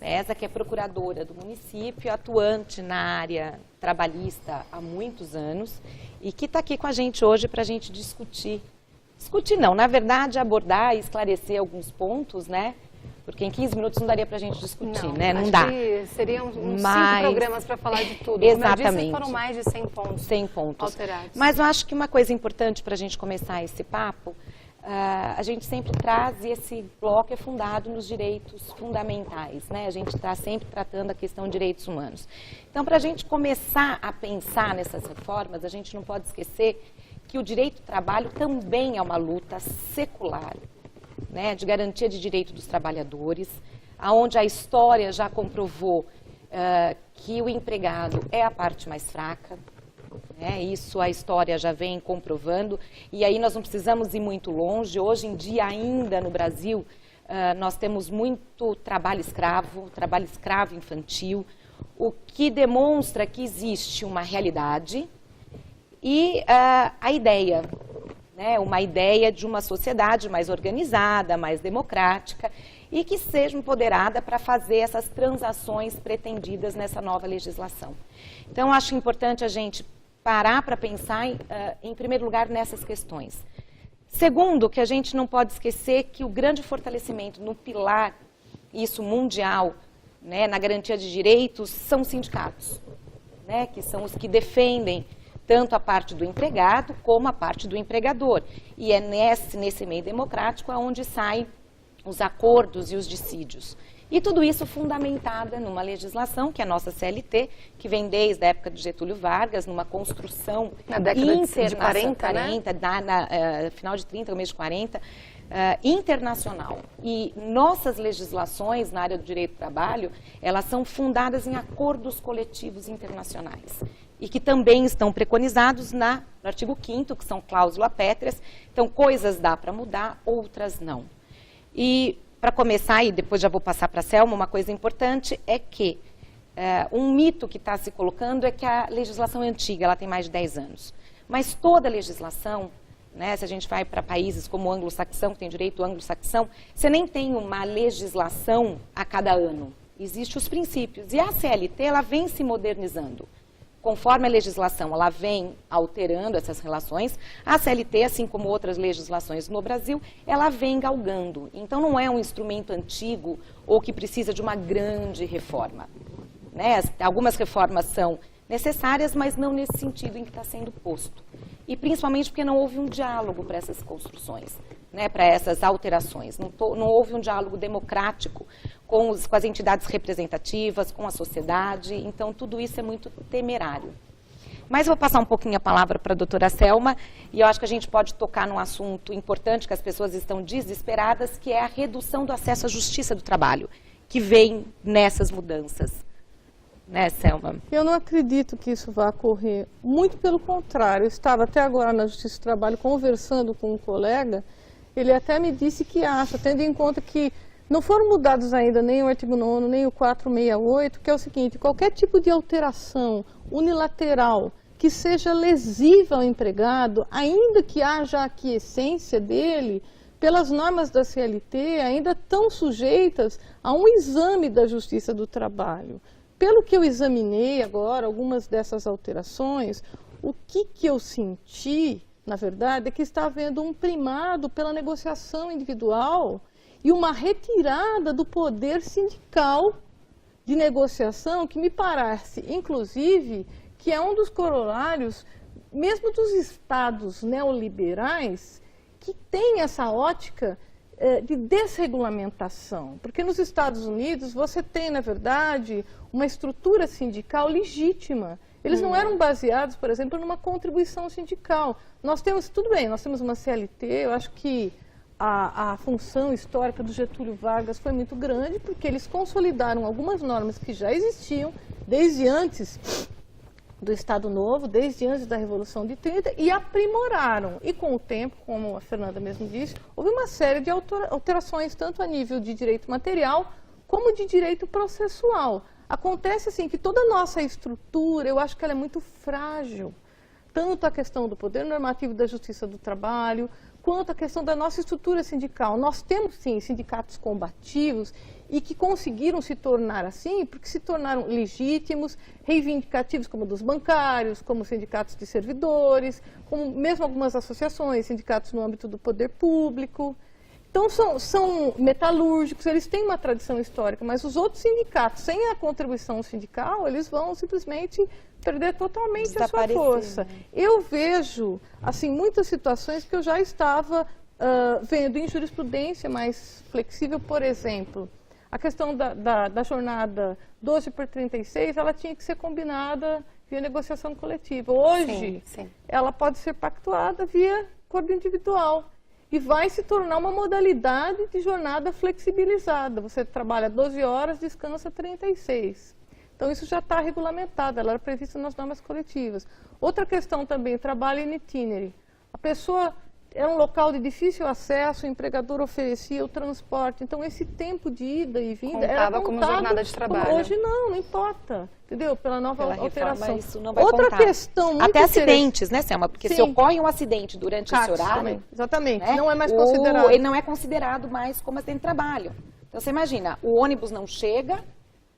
essa que é procuradora do município, atuante na área trabalhista há muitos anos e que está aqui com a gente hoje para a gente discutir não, na verdade abordar e esclarecer alguns pontos, né? Porque em 15 minutos não daria para a gente discutir, né? Não dá. Que seriam uns 5 programas para falar de tudo. Exatamente. Como eu disse, foram mais de 100 pontos. 100 pontos. Alterados. Mas eu acho que uma coisa importante para a gente começar esse papo, a gente sempre traz, e esse bloco é fundado nos direitos fundamentais, né? A gente está sempre tratando a questão de direitos humanos. Então, para a gente começar a pensar nessas reformas, a gente não pode esquecer que o direito do trabalho também é uma luta secular, né, de garantia de direito dos trabalhadores, onde a história já comprovou que o empregado é a parte mais fraca, né, isso a história já vem comprovando, e aí nós não precisamos ir muito longe. Hoje em dia, ainda no Brasil, nós temos muito trabalho escravo infantil, o que demonstra que existe uma realidade e a ideia, né, uma ideia de uma sociedade mais organizada, mais democrática e que seja empoderada para fazer essas transações pretendidas nessa nova legislação. Então, acho importante a gente parar para pensar, em primeiro lugar, nessas questões. Segundo, que a gente não pode esquecer que o grande fortalecimento no pilar, isso mundial, né, na garantia de direitos, são os sindicatos, né, que são os que defendem tanto a parte do empregado como a parte do empregador. E é nesse meio democrático onde saem os acordos e os dissídios. E tudo isso fundamentada numa legislação, que é a nossa CLT, que vem desde a época de Getúlio Vargas, numa construção na década de 40, né? Final de 30, começo de 40, internacional. E nossas legislações na área do direito do trabalho, elas são fundadas em acordos coletivos internacionais. E que também estão preconizados no artigo 5º, que são cláusula pétreas. Então, coisas dá para mudar, outras não. E, para começar, e depois já vou passar para a Selma, uma coisa importante é que um mito que está se colocando é que a legislação é antiga, ela tem mais de 10 anos. Mas toda legislação, né, se a gente vai para países como o anglo-saxão, que tem direito anglo-saxão, você nem tem uma legislação a cada ano. Existem os princípios. E a CLT, ela vem se modernizando. Conforme a legislação, ela vem alterando essas relações, a CLT, assim como outras legislações no Brasil, ela vem galgando. Então, não é um instrumento antigo ou que precisa de uma grande reforma, né? Algumas reformas são necessárias, mas não nesse sentido em que está sendo posto. E principalmente porque não houve um diálogo para essas construções, né, para essas alterações. Não houve um diálogo democrático com as entidades representativas, com a sociedade, então tudo isso é muito temerário. Mas vou passar um pouquinho a palavra para a doutora Selma, e eu acho que a gente pode tocar num assunto importante que as pessoas estão desesperadas, que é a redução do acesso à justiça do trabalho, que vem nessas mudanças. Né, Selma? Eu não acredito que isso vá ocorrer, muito pelo contrário. Eu estava até agora na Justiça do Trabalho conversando com um colega, ele até me disse que acha, tendo em conta que não foram mudados ainda nem o artigo 9º, nem o 468, que é o seguinte: qualquer tipo de alteração unilateral que seja lesiva ao empregado, ainda que haja a aquiescência dele, pelas normas da CLT, ainda estão sujeitas a um exame da Justiça do Trabalho. Pelo que eu examinei agora, algumas dessas alterações, o que eu senti, na verdade, é que está havendo um primado pela negociação individual e uma retirada do poder sindical de negociação, que me parece, inclusive, que é um dos corolários, mesmo dos estados neoliberais, que tem essa ótica de desregulamentação. Porque nos Estados Unidos você tem, na verdade, uma estrutura sindical legítima. Eles não eram baseados, por exemplo, numa contribuição sindical. Nós temos, tudo bem, nós temos uma CLT, eu acho que a função histórica do Getúlio Vargas foi muito grande, porque eles consolidaram algumas normas que já existiam desde antes do Estado Novo, desde antes da Revolução de 30, e aprimoraram. E com o tempo, como a Fernanda mesmo disse, houve uma série de alterações, tanto a nível de direito material, como de direito processual. Acontece assim que toda a nossa estrutura, eu acho que ela é muito frágil. Tanto a questão do poder normativo da Justiça do Trabalho, quanto a questão da nossa estrutura sindical. Nós temos, sim, sindicatos combativos e que conseguiram se tornar assim, porque se tornaram legítimos, reivindicativos, como dos bancários, como sindicatos de servidores, como mesmo algumas associações, sindicatos no âmbito do poder público. Então, são metalúrgicos, eles têm uma tradição histórica, mas os outros sindicatos, sem a contribuição sindical, eles vão simplesmente perder totalmente a sua força. Eu vejo, assim, muitas situações que eu já estava vendo em jurisprudência mais flexível, por exemplo, a questão da jornada 12/36, ela tinha que ser combinada via negociação coletiva. Hoje, ela pode ser pactuada via acordo individual. E vai se tornar uma modalidade de jornada flexibilizada. Você trabalha 12 horas, descansa 36. Então, isso já está regulamentado, ela era prevista nas normas coletivas. Outra questão também, trabalho in itinere. A pessoa era um local de difícil acesso, o empregador oferecia o transporte. Então, esse tempo de ida e vinda era contado como jornada de trabalho. Hoje não importa. Entendeu? Pela nova alteração. Isso não vai Outra contar. Questão muito até acidentes, né, Selma? Porque Sim. se ocorre um acidente durante esse horário... Também. Exatamente, né, não é mais considerado. Ele não é considerado mais como acidente de trabalho. Então, você imagina, o ônibus não chega,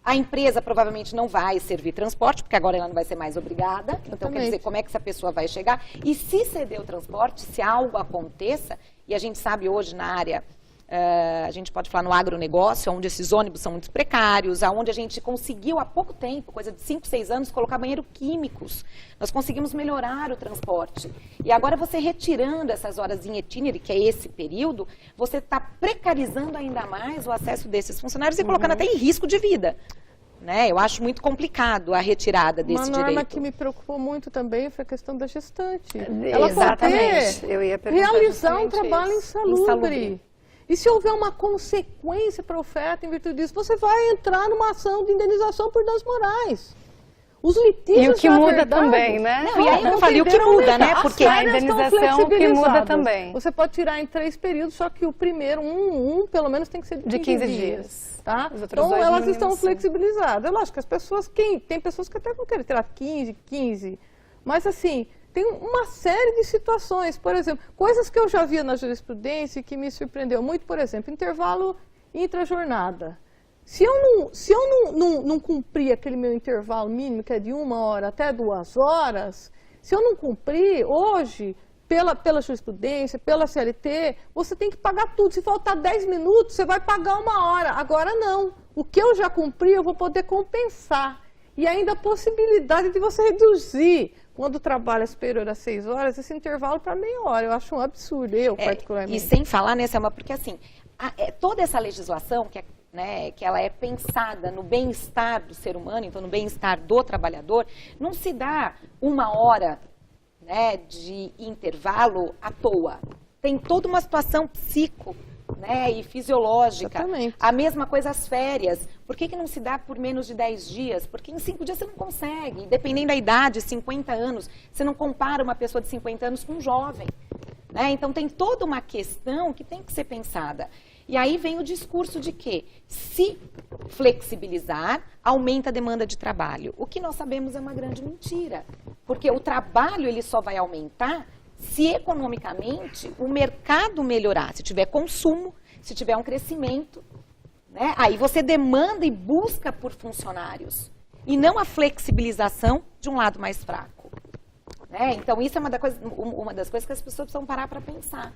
a empresa provavelmente não vai servir transporte, porque agora ela não vai ser mais obrigada. Exatamente. Então, quer dizer, como é que essa pessoa vai chegar? E se ceder o transporte, se algo aconteça, e a gente sabe hoje na área... a gente pode falar no agronegócio, onde esses ônibus são muito precários, onde a gente conseguiu há pouco tempo, coisa de 5, 6 anos, colocar banheiro químicos. Nós conseguimos melhorar o transporte. E agora você retirando essas horas em itinere, que é esse período, você está precarizando ainda mais o acesso desses funcionários e colocando até em risco de vida. Né? Eu acho muito complicado a retirada desse direito. Uma norma que me preocupou muito também foi a questão da gestante. Ela exatamente. Eu ia realizar um trabalho insalubre. E se houver uma consequência para a oferta em virtude disso, você vai entrar numa ação de indenização por danos morais. Os litígios, e o que muda também, né? Não, e aí eu falei o que muda, né? Porque a indenização que muda também. Você pode tirar em 3 períodos, só que o primeiro, pelo menos tem que ser de 15 dias. Tá? Então, elas estão flexibilizadas. É lógico que as pessoas, tem pessoas que até não querem tirar 15, mas assim... Tem uma série de situações, por exemplo, coisas que eu já via na jurisprudência e que me surpreendeu muito, por exemplo, intervalo intrajornada. Se eu não cumprir aquele meu intervalo mínimo, que é de 1 hora até 2 horas, se eu não cumprir, hoje, pela jurisprudência, pela CLT, você tem que pagar tudo. Se faltar 10 minutos, você vai pagar 1 hora. Agora não. O que eu já cumpri, eu vou poder compensar. E ainda a possibilidade de você reduzir, quando trabalha superior a 6 horas, esse intervalo para meia hora. Eu acho um absurdo, particularmente. E sem falar, né, Selma, porque assim, toda essa legislação que ela é pensada no bem-estar do ser humano, então no bem-estar do trabalhador, não se dá 1 hora, né, de intervalo à toa. Tem toda uma situação e fisiológica. Exatamente. A mesma coisa as férias. Por que não se dá por menos de 10 dias? Porque em 5 dias você não consegue. Dependendo da idade, 50 anos, você não compara uma pessoa de 50 anos com um jovem. Né? Então tem toda uma questão que tem que ser pensada. E aí vem o discurso de que, se flexibilizar, aumenta a demanda de trabalho. O que nós sabemos é uma grande mentira. Porque o trabalho ele só vai aumentar se economicamente o mercado melhorar, se tiver consumo, se tiver um crescimento, né? Aí você demanda e busca por funcionários, e não a flexibilização de um lado mais fraco. Né? Então isso é uma das coisas que as pessoas precisam parar para pensar.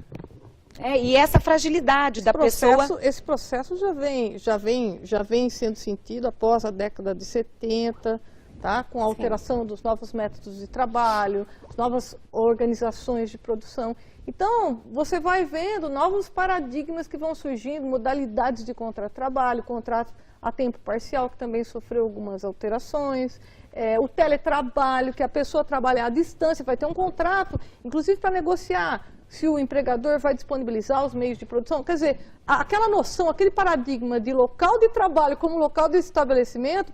E essa fragilidade da pessoa... Esse processo já vem sendo sentido após a década de 70, tá? Com a alteração dos novos métodos de trabalho, as novas organizações de produção. Então, você vai vendo novos paradigmas que vão surgindo, modalidades de contrato-trabalho, contrato a tempo parcial, que também sofreu algumas alterações, o teletrabalho, que a pessoa trabalha à distância, vai ter um contrato, inclusive para negociar se o empregador vai disponibilizar os meios de produção. Quer dizer, aquela noção, aquele paradigma de local de trabalho como local de estabelecimento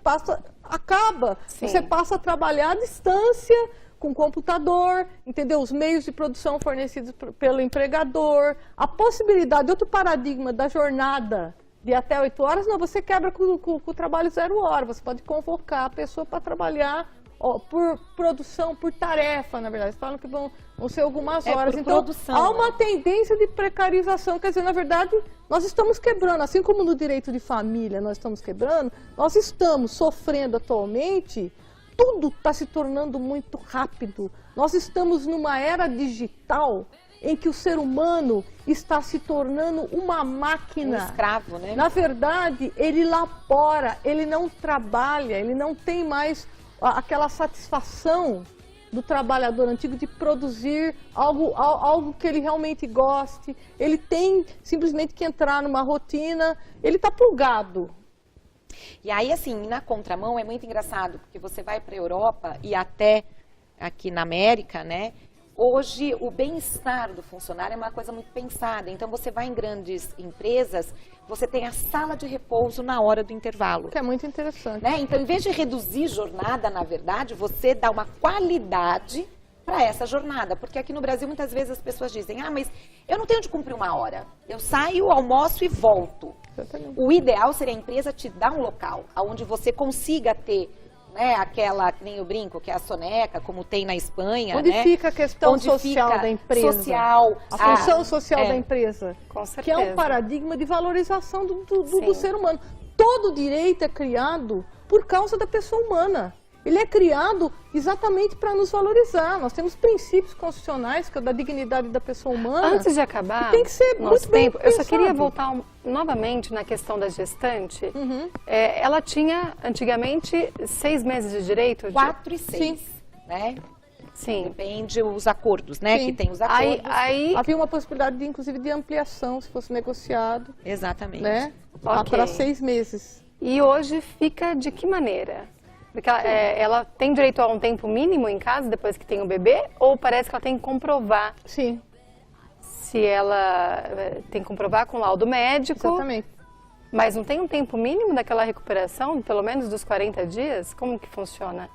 acaba. Sim. Você passa a trabalhar à distância, com computador, entendeu? Os meios de produção fornecidos pelo empregador, a possibilidade, outro paradigma da jornada de até 8 horas, não, você quebra com o trabalho 0 hora, você pode convocar a pessoa para trabalhar por produção, por tarefa, na verdade. Eles falam que vão ser algumas horas. Então, há uma tendência de precarização. Quer dizer, na verdade, nós estamos quebrando, assim como no direito de família nós estamos quebrando, nós estamos sofrendo atualmente, tudo está se tornando muito rápido. Nós estamos numa era digital em que o ser humano está se tornando uma máquina. Um escravo, né? Na verdade, ele labora, ele não trabalha, ele não tem mais aquela satisfação do trabalhador antigo de produzir algo que ele realmente goste. Ele tem simplesmente que entrar numa rotina, ele está plugado. E aí, assim, na contramão é muito engraçado, porque você vai para a Europa e até aqui na América, né? Hoje, o bem-estar do funcionário é uma coisa muito pensada. Então, você vai em grandes empresas, você tem a sala de repouso na hora do intervalo. Que é muito interessante. Né? Então, em vez de reduzir jornada, na verdade, você dá uma qualidade para essa jornada. Porque aqui no Brasil, muitas vezes as pessoas dizem, mas eu não tenho de cumprir 1 hora. Eu saio, almoço e volto. O ideal seria a empresa te dar um local onde você consiga ter... aquela, que nem eu brinco, que é a soneca, como tem na Espanha. Onde fica a questão social da empresa? A função social da empresa. Com certeza. Que é um paradigma de valorização do ser humano. Todo direito é criado por causa da pessoa humana. Ele é criado exatamente para nos valorizar. Nós temos princípios constitucionais, que é da dignidade da pessoa humana. Antes de acabar, tem que ser muito bem pensado. Eu só queria voltar novamente na questão da gestante. Ela tinha, antigamente, 6 meses de direito? 4 e 6, né? Sim. Depende os acordos, né? Sim. Que tem os acordos. Aí havia uma possibilidade, inclusive, de ampliação, se fosse negociado. Exatamente. Né? Para 6 meses. E hoje fica de que maneira? Porque ela tem direito a um tempo mínimo em casa, depois que tem o bebê? Ou parece que ela tem que comprovar? Sim. Se ela tem que comprovar com laudo médico. Exatamente. Mas não tem um tempo mínimo daquela recuperação, pelo menos dos 40 dias? Como que funciona?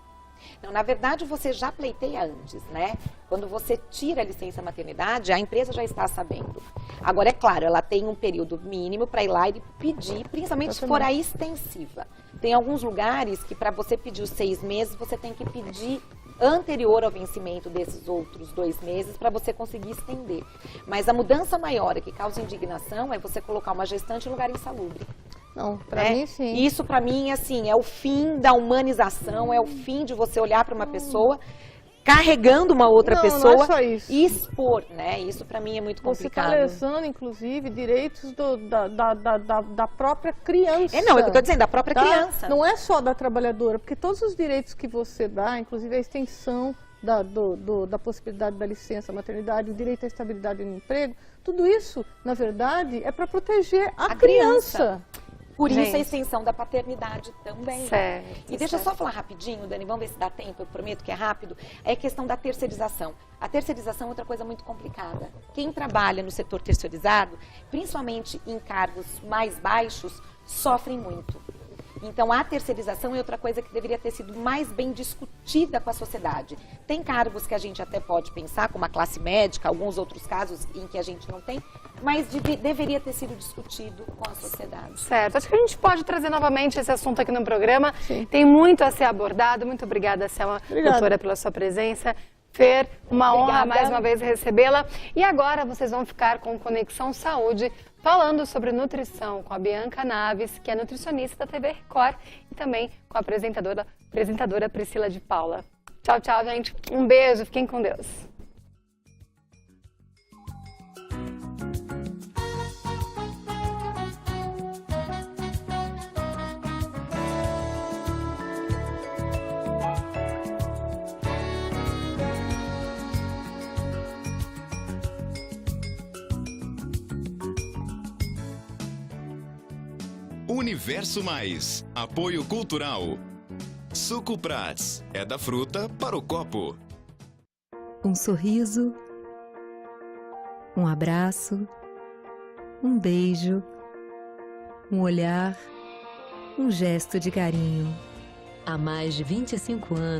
Não, na verdade, você já pleiteia antes, né? Quando você tira a licença maternidade, a empresa já está sabendo. Agora, é claro, ela tem um período mínimo para ir lá e pedir, principalmente se for a extensiva. Tem alguns lugares que para você pedir os 6 meses, você tem que pedir anterior ao vencimento desses outros 2 meses para você conseguir estender. Mas a mudança maior que causa indignação é você colocar uma gestante em lugar insalubre. Não, para mim sim. Isso para mim, assim, é o fim da humanização, é o fim de você olhar para uma pessoa carregando uma outra Não, pessoa não é só isso. e expor, né? Isso para mim é muito Você está complicado. lesando, inclusive, direitos da própria criança. Não, é o que eu estou dizendo, da própria tá? criança. Não é só da trabalhadora, porque todos os direitos que você dá, inclusive a extensão da possibilidade da licença maternidade, o direito à estabilidade no emprego, tudo isso, na verdade, é para proteger a criança. Por isso Gente. a extensão da paternidade também. Certo, E deixa eu só falar rapidinho, Dani, vamos ver se dá tempo, eu prometo que é rápido. É a questão da terceirização. A terceirização é outra coisa muito complicada. Quem trabalha no setor terceirizado, principalmente em cargos mais baixos, sofrem muito. Então, a terceirização é outra coisa que deveria ter sido mais bem discutida com a sociedade. Tem cargos que a gente até pode pensar, como a classe médica, alguns outros casos em que a gente não tem, mas deveria ter sido discutido com a sociedade. Certo. Acho que a gente pode trazer novamente esse assunto aqui no programa. Sim. Tem muito a ser abordado. Muito obrigada, Selma, doutora, pela sua presença. Fer, uma honra mais uma vez recebê-la. E agora vocês vão ficar com Conexão Saúde, falando sobre nutrição com a Bianca Naves, que é nutricionista da TV Record, e também com a apresentadora Priscila de Paula. Tchau, tchau, gente. Um beijo, fiquem com Deus. Universo Mais, apoio cultural. Suco Prats, é da fruta para o copo. Um sorriso, um abraço, um beijo, um olhar, um gesto de carinho. Há mais de 25 anos,